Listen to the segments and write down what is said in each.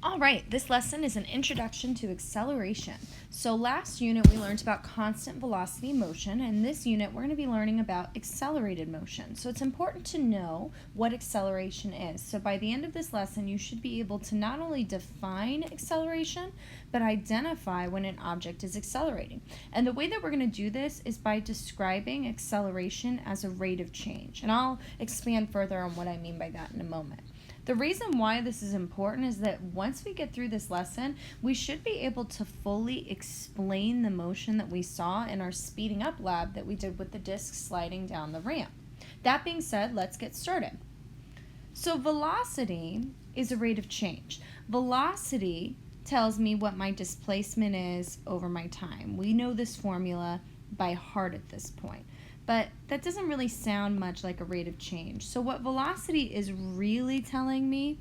All right, this lesson is an introduction to acceleration. So last unit we learned about constant velocity motion, and this unit we're going to be learning about accelerated motion. So it's important to know what acceleration is. So by the end of this lesson, you should be able to not only define acceleration, but identify when an object is accelerating. And the way that we're going to do this is by describing acceleration as a rate of change. And I'll expand further on what I mean by that in a moment. The reason why this is important is that once we get through this lesson, we should be able to fully explain the motion that we saw in our speeding up lab that we did with the disc sliding down the ramp. That being said, let's get started. So velocity is a rate of change. Velocity tells me what my displacement is over my time. We know this formula by heart at this point. But that doesn't really sound much like a rate of change. So what velocity is really telling me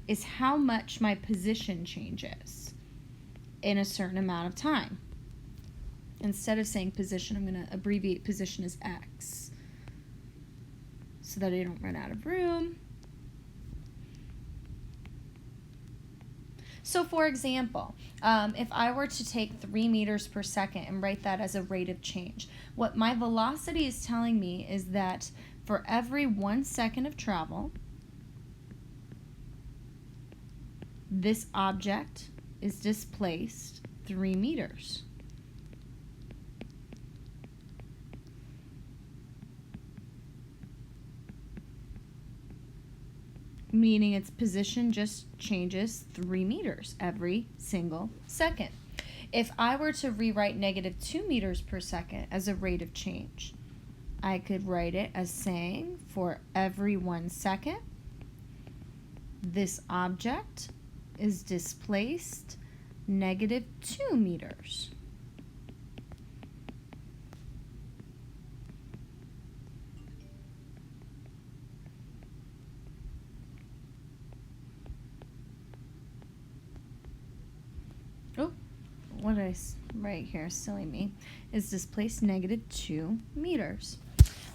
is how much my position changes in a certain amount of time. Instead of saying position, I'm going to abbreviate position as x so that I don't run out of room. So for example, if I were to take 3 meters per second and write that as a rate of change, what my velocity is telling me is that for every 1 second of travel, this object is displaced 3 meters. Meaning its position just changes 3 meters every single second. If I were to rewrite negative 2 meters per second as a rate of change, I could write it as saying for every 1 second, this object is displaced negative 2 meters. What did I write here, silly me, is displaced negative 2 meters.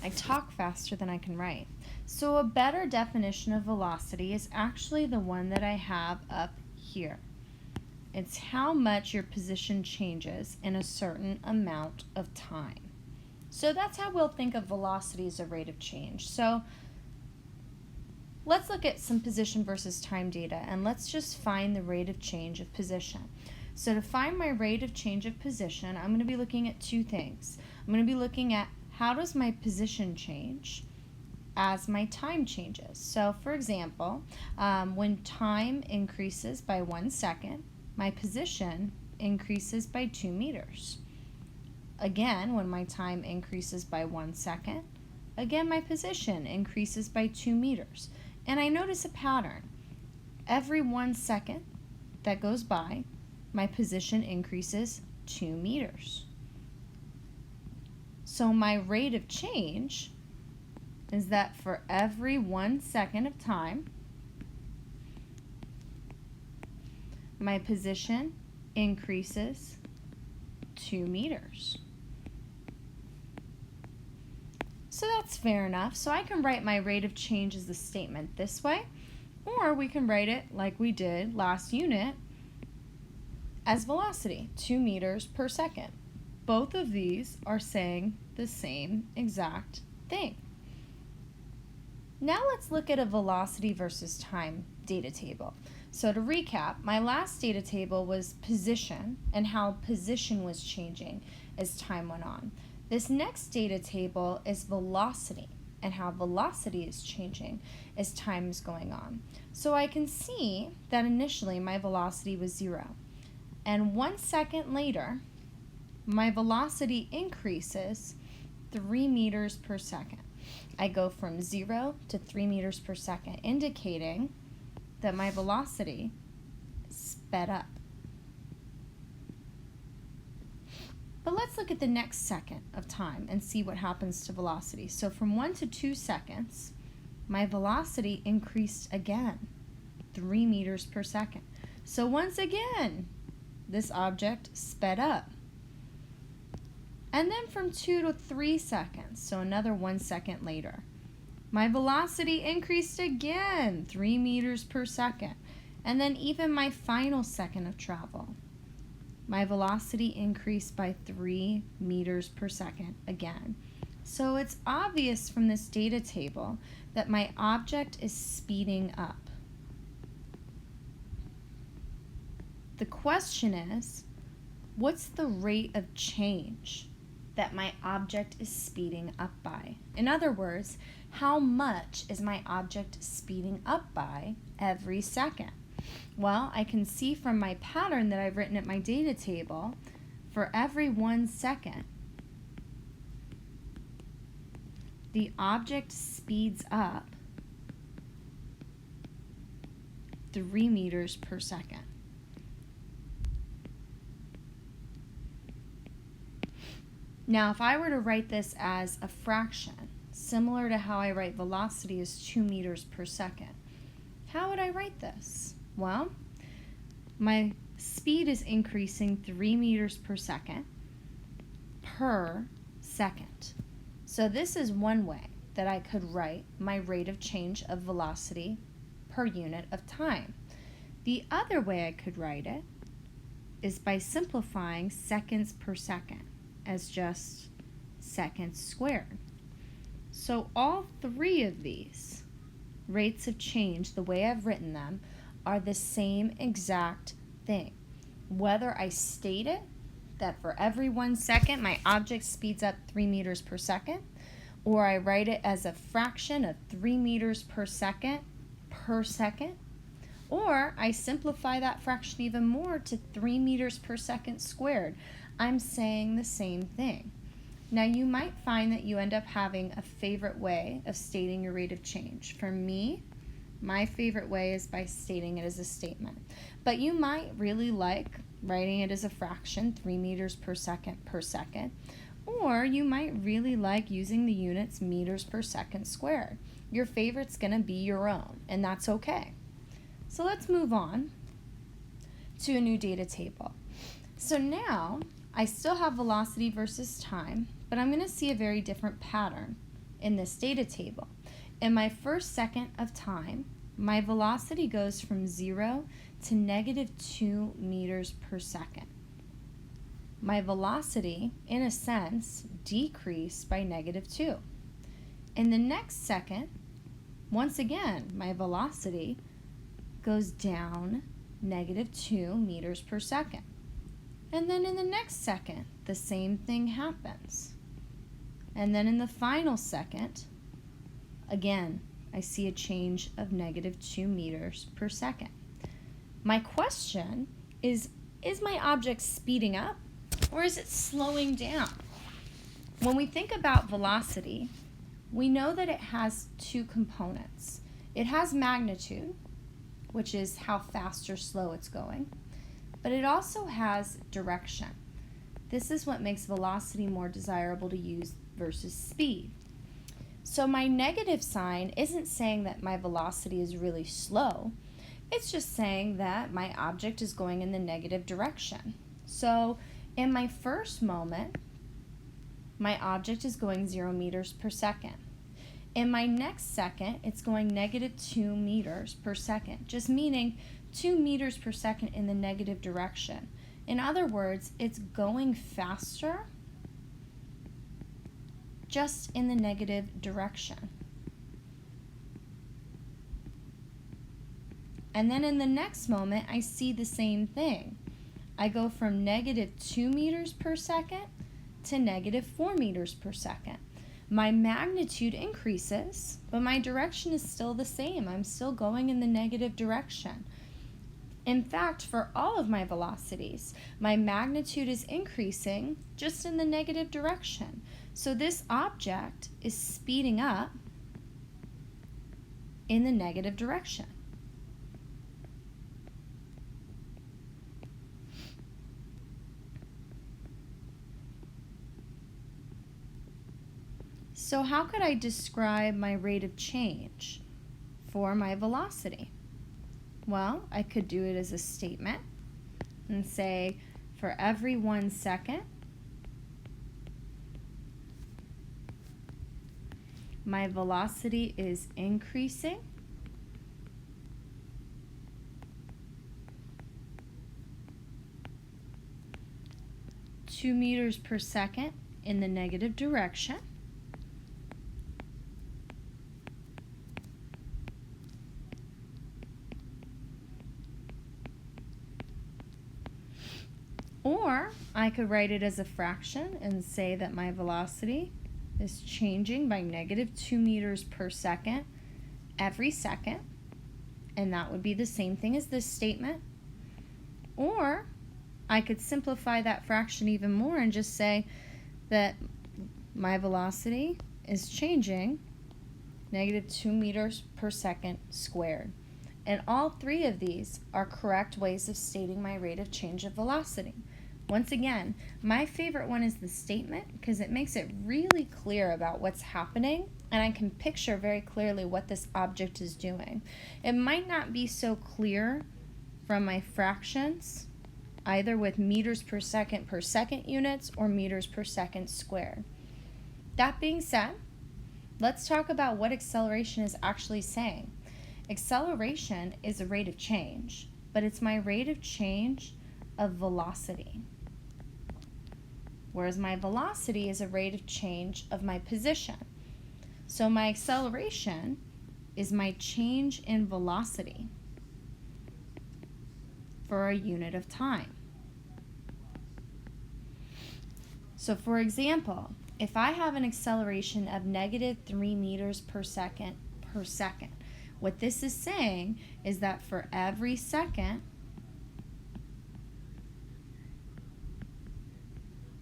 I talk faster than I can write. So a better definition of velocity is actually the one that I have up here. It's how much your position changes in a certain amount of time. So that's how we'll think of velocity as a rate of change. So let's look at some position versus time data, and let's just find the rate of change of position. So to find my rate of change of position, I'm going to be looking at two things. I'm going to be looking at how does my position change as my time changes. So for example, when time increases by 1 second, my position increases by 2 meters. Again, when my time increases by 1 second, again my position increases by 2 meters. And I notice a pattern. Every 1 second that goes by, my position increases 2 meters. So my rate of change is that for every 1 second of time, my position increases 2 meters. So that's fair enough. So I can write my rate of change as the statement this way, or we can write it like we did last unit as velocity, 2 meters per second. Both of these are saying the same exact thing. Now let's look at a velocity versus time data table. So to recap, my last data table was position and how position was changing as time went on. This next data table is velocity and how velocity is changing as time is going on. So I can see that initially my velocity was 0. And 1 second later, my velocity increases 3 meters per second. I go from 0 to 3 meters per second, indicating that my velocity sped up. But let's look at the next second of time and see what happens to velocity. So from 1 to 2 seconds, my velocity increased again, 3 meters per second. So once again, this object sped up. And then from 2 to 3 seconds, so another 1 second later, my velocity increased again, 3 meters per second. And then even my final second of travel, my velocity increased by 3 meters per second again. So it's obvious from this data table that my object is speeding up. The question is, what's the rate of change that my object is speeding up by? In other words, how much is my object speeding up by every second? Well, I can see from my pattern that I've written at my data table, for every 1 second, the object speeds up 3 meters per second. Now, if I were to write this as a fraction, similar to how I write velocity as 2 meters per second, how would I write this? Well, my speed is increasing 3 meters per second. So this is one way that I could write my rate of change of velocity per unit of time. The other way I could write it is by simplifying seconds per second as just seconds squared. So all 3 of these rates of change, the way I've written them, are the same exact thing. Whether I state it that for every 1 second my object speeds up 3 meters per second, or I write it as a fraction of 3 meters per second, or I simplify that fraction even more to 3 meters per second squared, I'm saying the same thing. Now you might find that you end up having a favorite way of stating your rate of change. For me, my favorite way is by stating it as a statement. But you might really like writing it as a fraction, 3 meters per second, or you might really like using the units meters per second squared. Your favorite's going to be your own, and that's okay. So let's move on to a new data table. So now I still have velocity versus time, but I'm going to see a very different pattern in this data table. In my first second of time, my velocity goes from 0 to -2 meters per second. My velocity, in a sense, decreased by -2. In the next second, once again, my velocity goes down -2 meters per second. And then in the next second, the same thing happens. And then in the final second, again, I see a change of -2 meters per second. My question is my object speeding up or is it slowing down? When we think about velocity, we know that it has 2 components. It has magnitude, which is how fast or slow it's going, but it also has direction. This is what makes velocity more desirable to use versus speed. So my negative sign isn't saying that my velocity is really slow. It's just saying that my object is going in the negative direction. So in my first moment, my object is going 0 meters per second. In my next second, it's going -2 meters per second, just meaning 2 meters per second in the negative direction. In other words, it's going faster just in the negative direction. And then in the next moment, I see the same thing. I go from -2 meters per second to -4 meters per second. My magnitude increases, but my direction is still the same. I'm still going in the negative direction. In fact, for all of my velocities, my magnitude is increasing just in the negative direction. So this object is speeding up in the negative direction. So how could I describe my rate of change for my velocity? Well, I could do it as a statement and say for every 1 second, my velocity is increasing 2 meters per second in the negative direction. Or I could write it as a fraction and say that my velocity is changing by negative 2 meters per second every second. And that would be the same thing as this statement. Or I could simplify that fraction even more and just say that my velocity is changing negative 2 meters per second squared. And all three of these are correct ways of stating my rate of change of velocity. Once again, my favorite one is the statement because it makes it really clear about what's happening, and I can picture very clearly what this object is doing. It might not be so clear from my fractions, either with meters per second units or meters per second squared. That being said, let's talk about what acceleration is actually saying. Acceleration is a rate of change, but it's my rate of change of velocity, whereas my velocity is a rate of change of my position. So my acceleration is my change in velocity for a unit of time. So for example, if I have an acceleration of negative 3 meters per second, what this is saying is that for every second,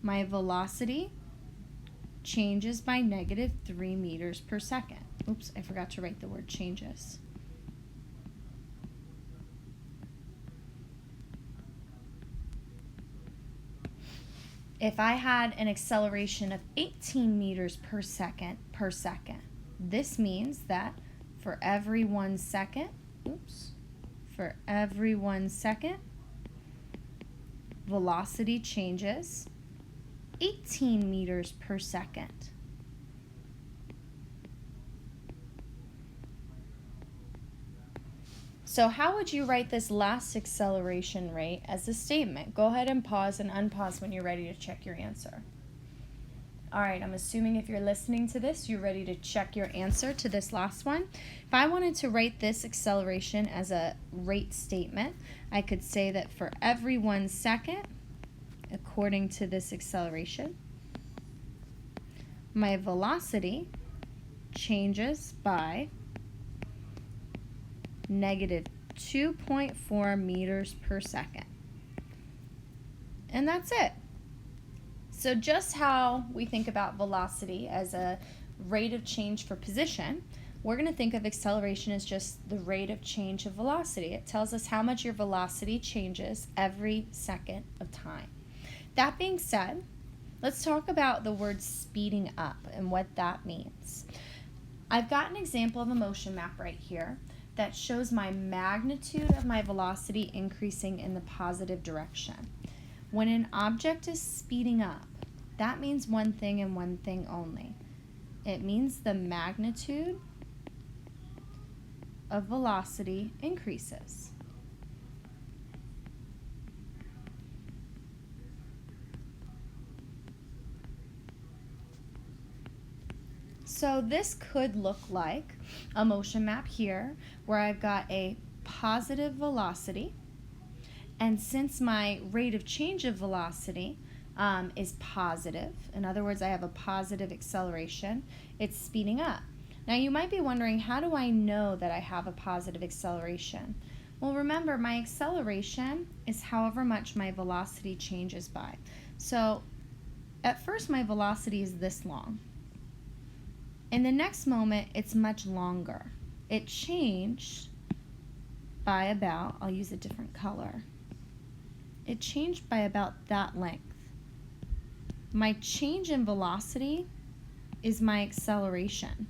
my velocity changes by negative 3 meters per second. Oops, I forgot to write the word changes. If I had an acceleration of 18 meters per second, this means that for every 1 second, velocity changes 18 meters per second. So how would you write this last acceleration rate as a statement? Go ahead and pause and unpause when you're ready to check your answer. All right, I'm assuming if you're listening to this, you're ready to check your answer to this last one. If I wanted to write this acceleration as a rate statement, I could say that for every 1 second, according to this acceleration, my velocity changes by negative 2.4 meters per second. And that's it. So just how we think about velocity as a rate of change for position, we're going to think of acceleration as just the rate of change of velocity. It tells us how much your velocity changes every second of time. That being said, let's talk about the word speeding up and what that means. I've got an example of a motion map right here that shows my magnitude of my velocity increasing in the positive direction. When an object is speeding up, that means one thing and one thing only. It means the magnitude of velocity increases. So this could look like a motion map here where I've got a positive velocity, and since my rate of change of velocity is positive, in other words, I have a positive acceleration, it's speeding up. Now you might be wondering, how do I know that I have a positive acceleration? Well, remember, my acceleration is however much my velocity changes by. So at first my velocity is this long. In the next moment, it's much longer. It changed by about, I'll use a different color. It changed by about that length. My change in velocity is my acceleration.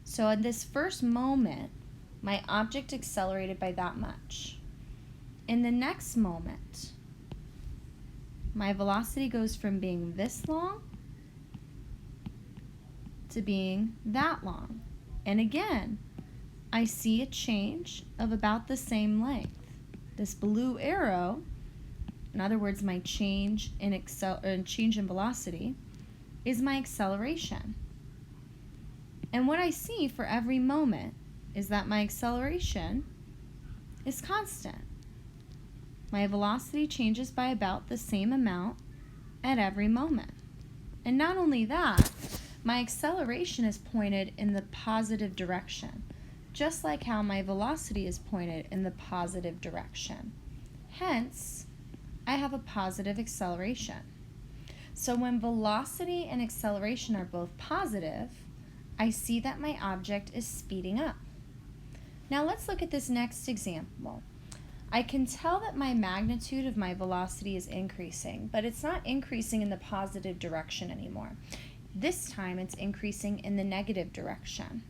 So in this first moment, my object accelerated by that much. In the next moment, my velocity goes from being this long to being that long. And again, I see a change of about the same length. This blue arrow in other words, my change in velocity, is my acceleration. And what I see for every moment is that my acceleration is constant. My velocity changes by about the same amount at every moment. And not only that, my acceleration is pointed in the positive direction, just like how my velocity is pointed in the positive direction. Hence, I have a positive acceleration. So when velocity and acceleration are both positive, I see that my object is speeding up. Now let's look at this next example. I can tell that my magnitude of my velocity is increasing, but it's not increasing in the positive direction anymore. This time it's increasing in the negative direction.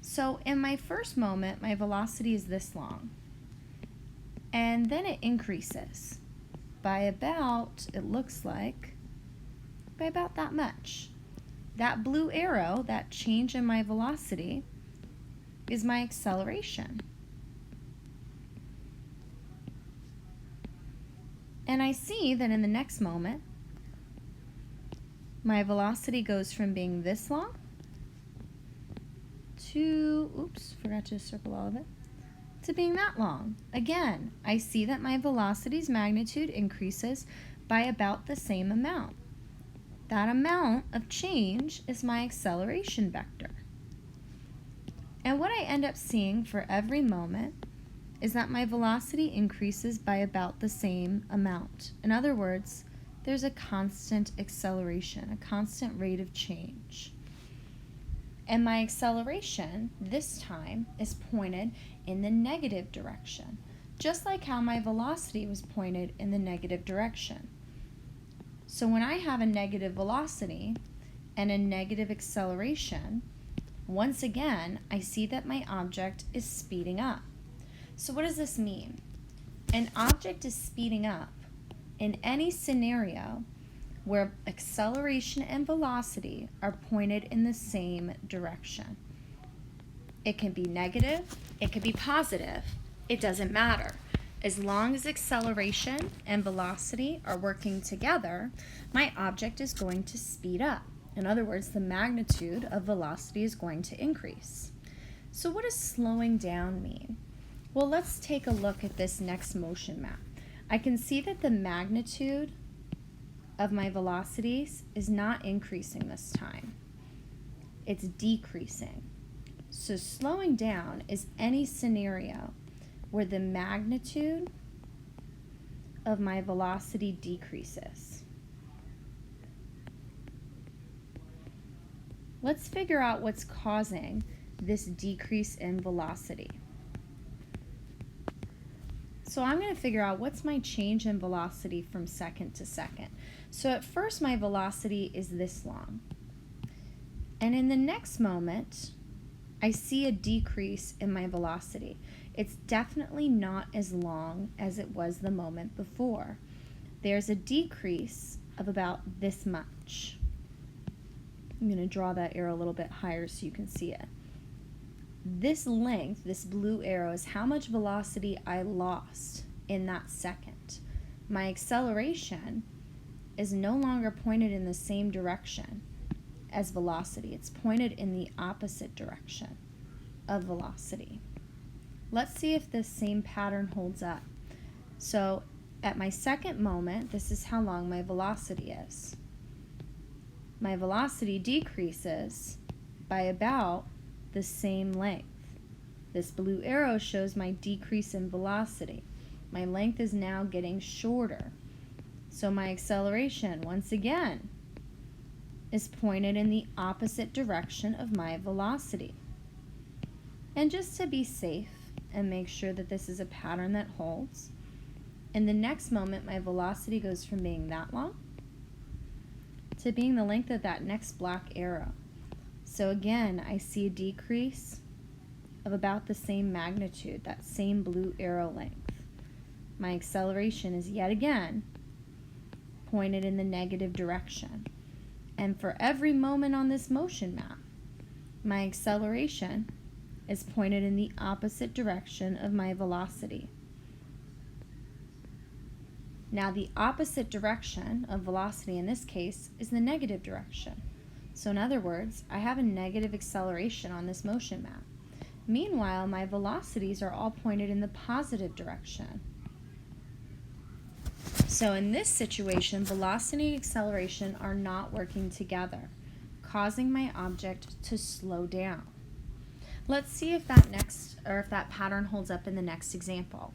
So in my first moment, my velocity is this long, and then it increases by about, it looks like, by about that much. That blue arrow, that change in my velocity, is my acceleration. And I see that in the next moment, my velocity goes from being this long to, oops, forgot to circle all of it, to being that long. Again, I see that my velocity's magnitude increases by about the same amount. That amount of change is my acceleration vector. And what I end up seeing for every moment is that my velocity increases by about the same amount. In other words, there's a constant acceleration, a constant rate of change. And my acceleration this time is pointed in the negative direction, just like how my velocity was pointed in the negative direction. So when I have a negative velocity and a negative acceleration, once again, I see that my object is speeding up. So what does this mean? An object is speeding up in any scenario where acceleration and velocity are pointed in the same direction. It can be negative, it can be positive, it doesn't matter. As long as acceleration and velocity are working together, my object is going to speed up. In other words, the magnitude of velocity is going to increase. So what does slowing down mean? Well, let's take a look at this next motion map. I can see that the magnitude of my velocities is not increasing this time. It's decreasing. So slowing down is any scenario where the magnitude of my velocity decreases. Let's figure out what's causing this decrease in velocity. So I'm going to figure out what's my change in velocity from second to second. So at first my velocity is this long. And in the next moment, I see a decrease in my velocity. It's definitely not as long as it was the moment before. There's a decrease of about this much. I'm going to draw that arrow a little bit higher so you can see it. This length, this blue arrow, is how much velocity I lost in that second. My acceleration is no longer pointed in the same direction as velocity. It's pointed in the opposite direction of velocity. Let's see if this same pattern holds up. So at my second moment, this is how long my velocity is. My velocity decreases by about the same length. This blue arrow shows my decrease in velocity. My length is now getting shorter. So my acceleration, once again, is pointed in the opposite direction of my velocity. And just to be safe and make sure that this is a pattern that holds, in the next moment my velocity goes from being that long to being the length of that next black arrow. So again, I see a decrease of about the same magnitude, that same blue arrow length. My acceleration is yet again pointed in the negative direction. And for every moment on this motion map, my acceleration is pointed in the opposite direction of my velocity. Now the opposite direction of velocity in this case is the negative direction. So in other words, I have a negative acceleration on this motion map. Meanwhile, my velocities are all pointed in the positive direction. So in this situation, velocity and acceleration are not working together, causing my object to slow down. Let's see if that pattern holds up in the next example.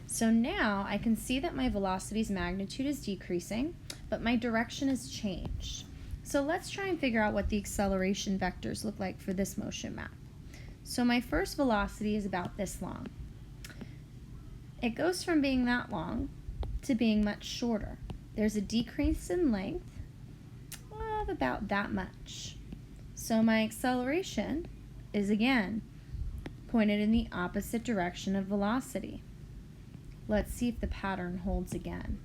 So now I can see that my velocity's magnitude is decreasing, but my direction has changed. So let's try and figure out what the acceleration vectors look like for this motion map. So my first velocity is about this long. It goes from being that long to being much shorter. There's a decrease in length of about that much. So my acceleration is again pointed in the opposite direction of velocity. Let's see if the pattern holds again.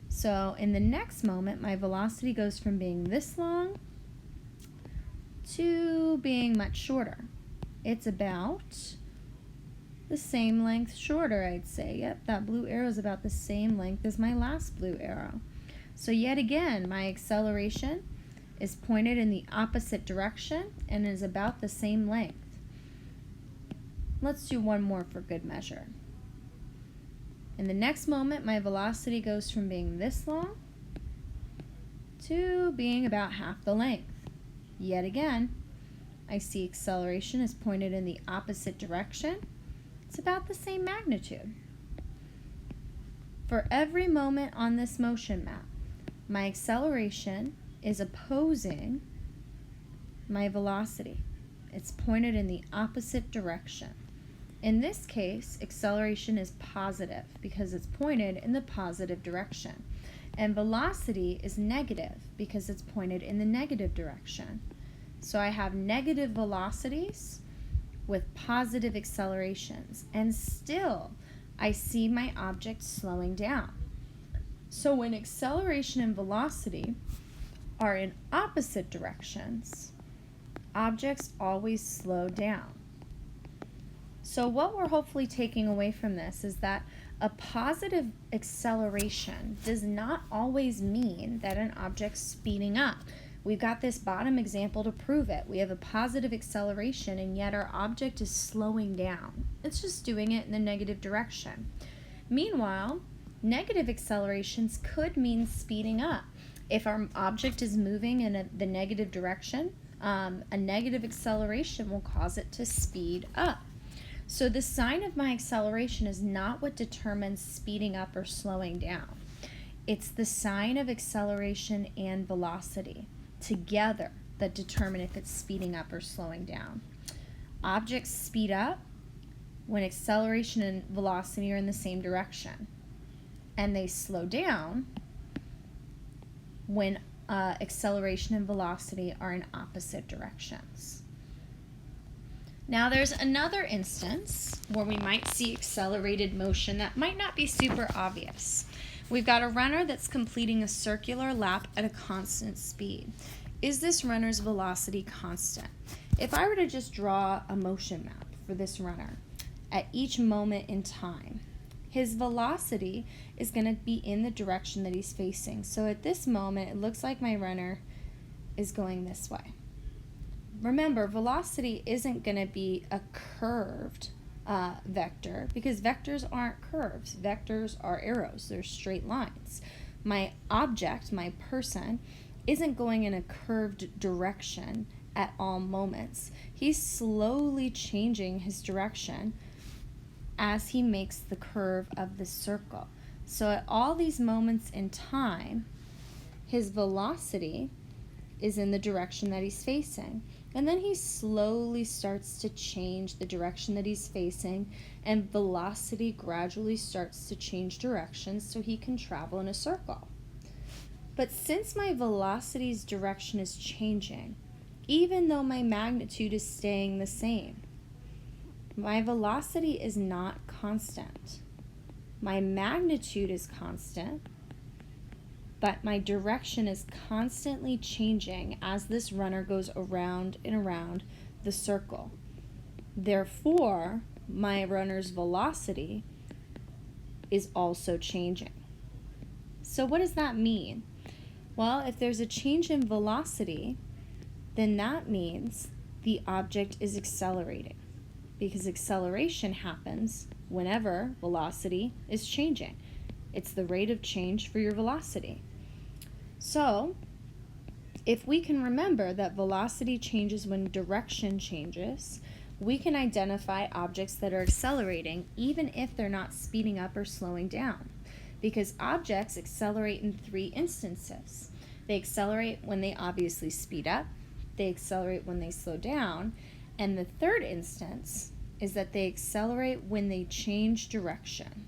So in the next moment, my velocity goes from being this long to being much shorter. It's about the same length shorter, I'd say. Yep, that blue arrow is about the same length as my last blue arrow. So yet again, my acceleration is pointed in the opposite direction and is about the same length. Let's do one more for good measure. In the next moment, my velocity goes from being this long to being about half the length. Yet again, I see acceleration is pointed in the opposite direction. It's about the same magnitude. For every moment on this motion map, my acceleration is opposing my velocity. It's pointed in the opposite direction. In this case, acceleration is positive because it's pointed in the positive direction. And velocity is negative because it's pointed in the negative direction. So I have negative velocities with positive accelerations, and still I see my object slowing down. So when acceleration and velocity are in opposite directions, objects always slow down. So what we're hopefully taking away from this is that a positive acceleration does not always mean that an object's speeding up. We've got this bottom example to prove it. We have a positive acceleration and yet our object is slowing down. It's just doing it in the negative direction. Meanwhile, negative accelerations could mean speeding up. If our object is moving in the negative direction, a negative acceleration will cause it to speed up. So the sign of my acceleration is not what determines speeding up or slowing down. It's the sign of acceleration and velocity together that determine if it's speeding up or slowing down. Objects speed up when acceleration and velocity are in the same direction, and they slow down when acceleration and velocity are in opposite directions. Now there's another instance where we might see accelerated motion that might not be super obvious. We've got a runner that's completing a circular lap at a constant speed. Is this runner's velocity constant? If I were to just draw a motion map for this runner at each moment in time, his velocity is going to be in the direction that he's facing. So at this moment, it looks like my runner is going this way. Remember, velocity isn't going to be a curved vector because vectors aren't curves. Vectors are arrows. They're straight lines. My object, my person, isn't going in a curved direction at all moments. He's slowly changing his direction as he makes the curve of the circle. So at all these moments in time, his velocity is in the direction that he's facing. And then he slowly starts to change the direction that he's facing, and velocity gradually starts to change directions so he can travel in a circle. But since my velocity's direction is changing, even though my magnitude is staying the same, my velocity is not constant. My magnitude is constant, but my direction is constantly changing as this runner goes around and around the circle. Therefore, my runner's velocity is also changing. So what does that mean? Well, if there's a change in velocity, then that means the object is accelerating, because acceleration happens whenever velocity is changing. It's the rate of change for your velocity. So, if we can remember that velocity changes when direction changes, we can identify objects that are accelerating even if they're not speeding up or slowing down, because objects accelerate in 3 instances. They accelerate when they obviously speed up, they accelerate when they slow down, and the third instance is that they accelerate when they change direction.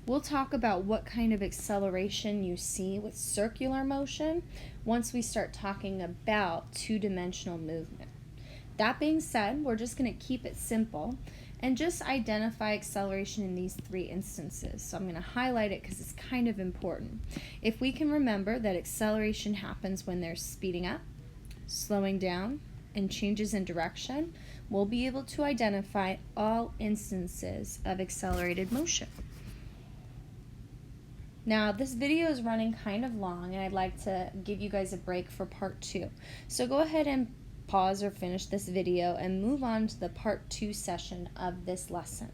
We'll talk about what kind of acceleration you see with circular motion once we start talking about two-dimensional movement. That being said, we're just going to keep it simple and just identify acceleration in these 3 instances. So I'm going to highlight it because it's kind of important. If we can remember that acceleration happens when they're speeding up, slowing down, and changes in direction, we'll be able to identify all instances of accelerated motion. Now, this video is running kind of long, and I'd like to give you guys a break for part 2. So go ahead and pause or finish this video and move on to the part 2 session of this lesson.